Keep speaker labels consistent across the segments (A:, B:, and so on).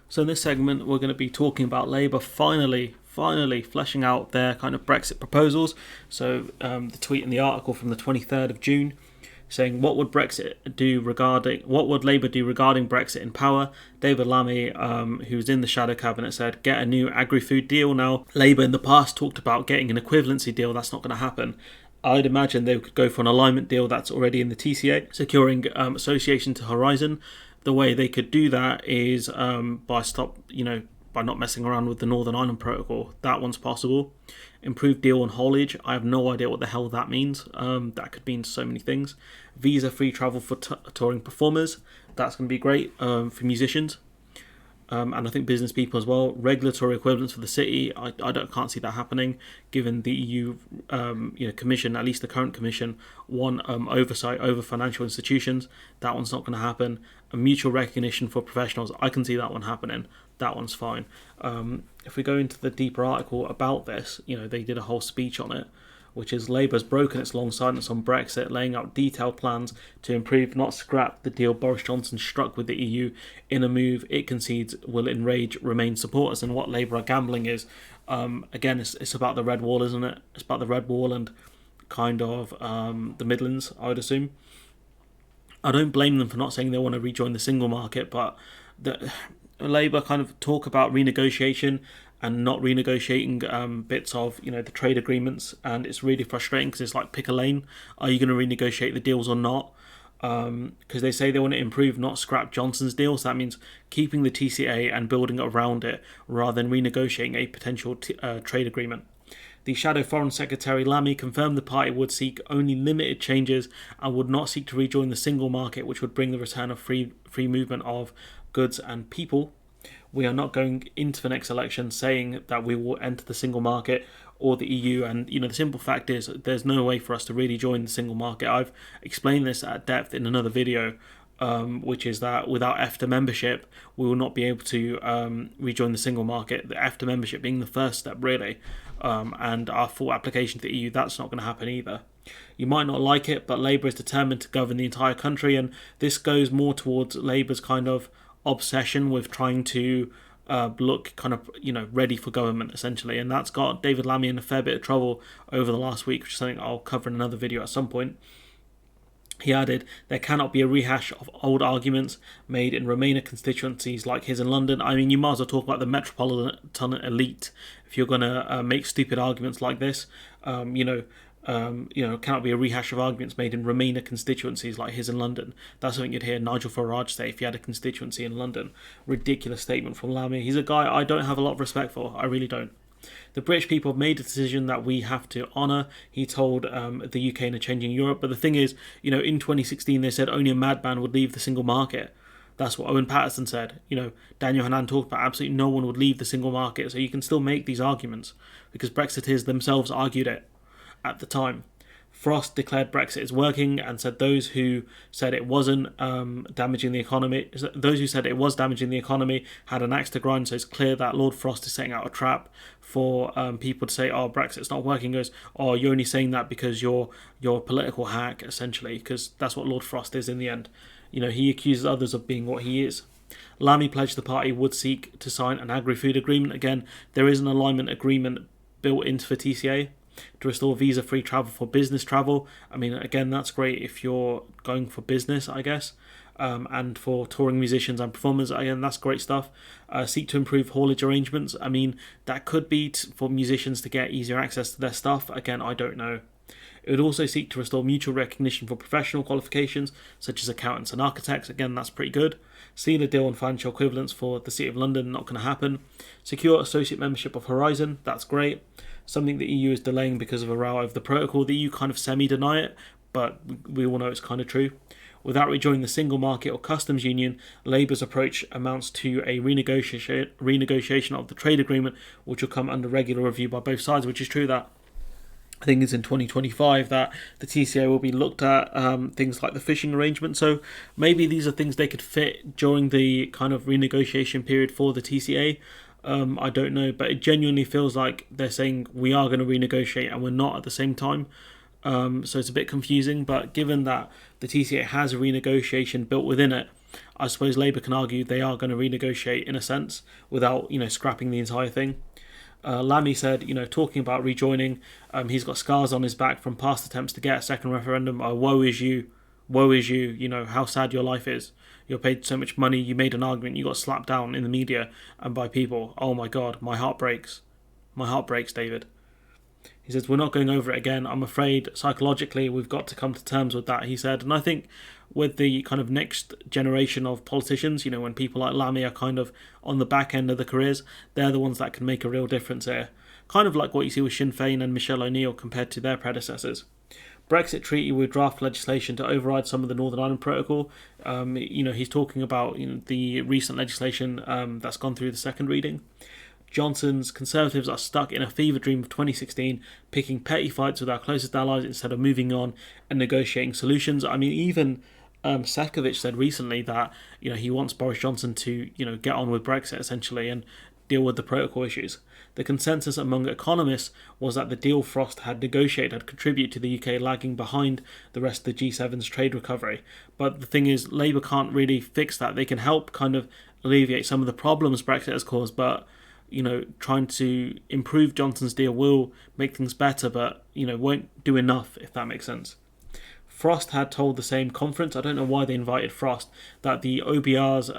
A: So in this segment, we're going to be talking about Labour finally fleshing out their kind of Brexit proposals. So the tweet in the article from the 23rd of June saying what would Labour do regarding Brexit in power. David Lammy, who's in the shadow cabinet, said get a new agri-food deal. Now Labour in the past talked about getting an equivalency deal. That's not going to happen. I'd imagine they could go for an alignment deal that's already in the TCA, securing association to Horizon. The way they could do that is by not messing around with the Northern Ireland Protocol. That one's possible. Improved deal on haulage. I have no idea what the hell that means. That could mean so many things. Visa-free travel for touring performers. That's going to be great for musicians. And I think business people as well. Regulatory equivalence for the city. I can't see that happening, given the EU Commission, at least the current Commission, want oversight over financial institutions. That one's not going to happen. A mutual recognition for professionals. I can see that one happening. That one's fine. If we go into the deeper article about this, they did a whole speech on it, which is Labour's broken its long silence on Brexit, laying out detailed plans to improve, not scrap, the deal Boris Johnson struck with the EU in a move it concedes will enrage Remain supporters. And what Labour are gambling is, again, it's about the Red Wall, isn't it? It's about the Red Wall and kind of the Midlands, I would assume. I don't blame them for not saying they want to rejoin the single market, but Labour kind of talk about renegotiation and not renegotiating bits of the trade agreements, and it's really frustrating because it's like pick a lane. Are you going to renegotiate the deals or not? Because they say they want to improve, not scrap Johnson's deal. So that means keeping the TCA and building around it rather than renegotiating a potential trade agreement. The Shadow Foreign Secretary Lammy confirmed the party would seek only limited changes and would not seek to rejoin the single market, which would bring the return of free movement of goods and people. We are not going into the next election saying that we will enter the single market or the EU, and the simple fact is there's no way for us to really join the single market. I've explained this at depth in another video, which is that without EFTA membership we will not be able to rejoin the single market. The EFTA membership being the first step really, and our full application to the EU, that's not going to happen either. You might not like it, but Labour is determined to govern the entire country, and this goes more towards Labour's kind of obsession with trying to look kind of ready for government essentially, and that's got David Lammy in a fair bit of trouble over the last week, which is something I'll cover in another video at some point. He added, there cannot be a rehash of old arguments made in Remainer constituencies like his in London. I mean, you might as well talk about the metropolitan elite if you're going to make stupid arguments like this. Cannot be a rehash of arguments made in Remainer constituencies like his in London. That's something you'd hear Nigel Farage say if he had a constituency in London. Ridiculous statement from Lammy. He's a guy I don't have a lot of respect for. I really don't. The British people have made a decision that we have to honour, he told the UK in a changing Europe. But the thing is, in 2016 they said only a madman would leave the single market. That's what Owen Paterson said. Daniel Hannan talked about absolutely no one would leave the single market. So you can still make these arguments because Brexiteers themselves argued it at the time. Frost declared Brexit is working and said those who said it wasn't damaging the economy, had an axe to grind. So it's clear that Lord Frost is setting out a trap for people to say, oh, Brexit's not working. He goes, oh, you're only saying that because you're a political hack, essentially, because that's what Lord Frost is in the end. He accuses others of being what he is. Lammy pledged the party would seek to sign an agri-food agreement. Again, there is an alignment agreement built into the TCA to restore visa-free travel for business travel. I mean, again, that's great if you're going for business, I guess. And for touring musicians and performers, again, that's great stuff. Seek to improve haulage arrangements. I mean, that could be for musicians to get easier access to their stuff. Again, I don't know. It would also seek to restore mutual recognition for professional qualifications, such as accountants and architects. Again, that's pretty good. Seal a deal on financial equivalence for the City of London, not going to happen. Secure associate membership of Horizon, that's great. Something the EU is delaying because of a row over the protocol. The EU kind of semi-deny it, but we all know it's kind of true. Without rejoining the single market or customs union, Labour's approach amounts to a renegotiation of the trade agreement, which will come under regular review by both sides, which is true that I think it's in 2025 that the TCA will be looked at, things like the fishing arrangement. So maybe these are things they could fit during the kind of renegotiation period for the TCA. I don't know, but it genuinely feels like they're saying we are going to renegotiate and we're not at the same time. So it's a bit confusing, but given that the TCA has a renegotiation built within it, I suppose Labour can argue they are going to renegotiate in a sense without, scrapping the entire thing. Lammy said, talking about rejoining, he's got scars on his back from past attempts to get a second referendum. Oh, woe is you. Woe is you. How sad your life is. You're paid so much money, you made an argument, you got slapped down in the media and by people. Oh my God, my heart breaks. My heart breaks, David. He says, we're not going over it again. I'm afraid psychologically we've got to come to terms with that, he said. And I think with the kind of next generation of politicians, when people like Lammy are kind of on the back end of the careers, they're the ones that can make a real difference here. Kind of like what you see with Sinn Féin and Michelle O'Neill compared to their predecessors. Brexit treaty with draft legislation to override some of the Northern Ireland Protocol. He's talking about the recent legislation that's gone through the second reading. Johnson's Conservatives are stuck in a fever dream of 2016, picking petty fights with our closest allies instead of moving on and negotiating solutions. I mean, even Sefcovic said recently that he wants Boris Johnson to get on with Brexit essentially and deal with the protocol issues. The consensus among economists was that the deal Frost had negotiated had contributed to the UK lagging behind the rest of the G7's trade recovery. But the thing is, Labour can't really fix that. They can help kind of alleviate some of the problems Brexit has caused, but trying to improve Johnson's deal will make things better, but won't do enough, if that makes sense. Frost had told the same conference, I don't know why they invited Frost, that the OBR's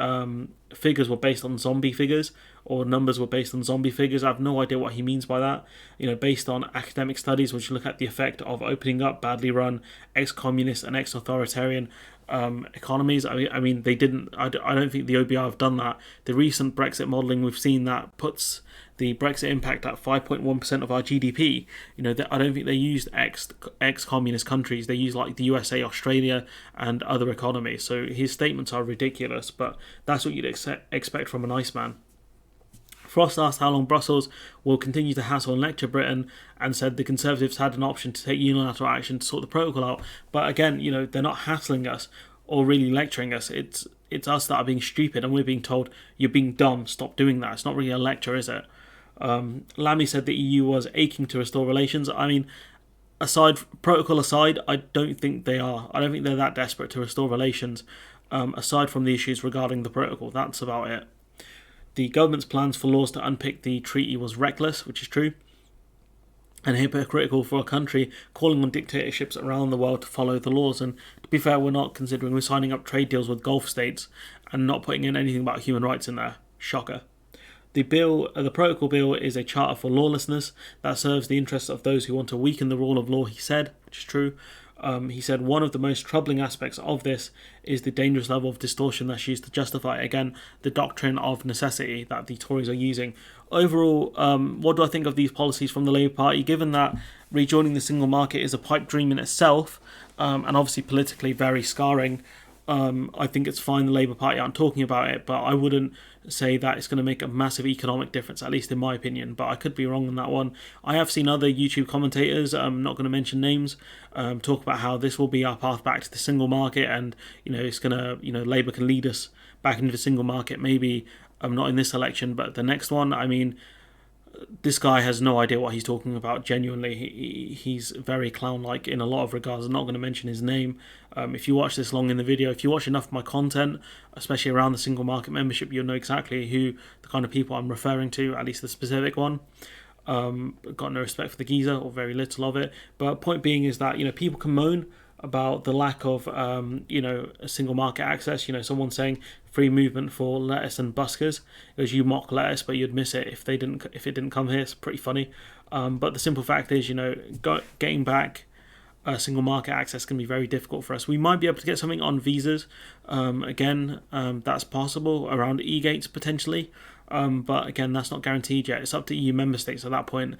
A: figures were based on zombie figures, or numbers were based on zombie figures. I have no idea what he means by that. Based on academic studies which look at the effect of opening up badly run ex-communist and ex-authoritarian economies. I mean, they didn't. I don't think the OBR have done that. The recent Brexit modelling we've seen that puts the Brexit impact at 5.1% of our GDP. I don't think they used ex-communist countries. They used like the USA, Australia, and other economies. So his statements are ridiculous, but that's what you'd expect from an Iceman. Frost asked how long Brussels will continue to hassle and lecture Britain, and said the Conservatives had an option to take unilateral action to sort the protocol out. But again, they're not hassling us or really lecturing us. It's us that are being stupid, and we're being told, you're being dumb, stop doing that. It's not really a lecture, is it? Lammy said the EU was aching to restore relations. I mean, protocol aside, I don't think they are. I don't think they're that desperate to restore relations, aside from the issues regarding the protocol. That's about it. The government's plans for laws to unpick the treaty was reckless, which is true, and hypocritical for a country calling on dictatorships around the world to follow the laws. And to be fair, we're signing up trade deals with Gulf states and not putting in anything about human rights in there. Shocker. The protocol bill is a charter for lawlessness that serves the interests of those who want to weaken the rule of law, he said, which is true. He said one of the most troubling aspects of this is the dangerous level of distortion that's used to justify, again, the doctrine of necessity that the Tories are using. Overall, what do I think of these policies from the Labour Party, given that rejoining the single market is a pipe dream in itself, and obviously politically very scarring? I think it's fine the Labour Party aren't talking about it, but I wouldn't say that it's going to make a massive economic difference, at least in my opinion, but I could be wrong on that one. I have seen other YouTube commentators, I'm not going to mention names, talk about how this will be our path back to the single market, and it's going to, Labour can lead us back into the single market, maybe not in this election, but the next one. I mean, this guy has no idea what he's talking about, genuinely. He's very clown-like in a lot of regards. I'm not going to mention his name. If you watch this long in the video, if you watch enough of my content, especially around the single market membership, you'll know exactly who the kind of people I'm referring to, at least the specific one. Got no respect for the geezer, or very little of it. But point being is that, people can moan about the lack of, a single market access. Someone saying free movement for lettuce and buskers, because you mock lettuce, but you'd miss it if it didn't come here. It's pretty funny. But the simple fact is, getting back single market access can be very difficult for us. We might be able to get something on visas. That's possible around e-gates potentially. But again, that's not guaranteed yet. It's up to EU member states at that point.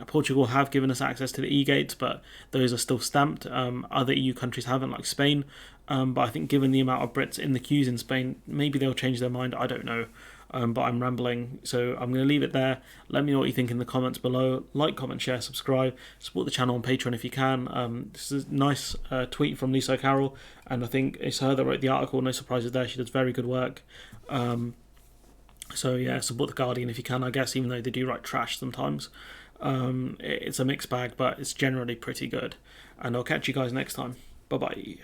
A: Portugal have given us access to the e-gates, but those are still stamped. Other EU countries haven't, like Spain. But I think given the amount of Brits in the queues in Spain, maybe they'll change their mind. I don't know. But I'm rambling, so I'm going to leave it there. Let me know what you think in the comments below. Like, comment, share, subscribe. Support the channel on Patreon if you can. This is a nice tweet from Lisa Carroll, and I think it's her that wrote the article. No surprises there. She does very good work. So yeah, support The Guardian if you can, I guess, even though they do write trash sometimes. It's a mixed bag, but it's generally pretty good. And I'll catch you guys next time. Bye-bye.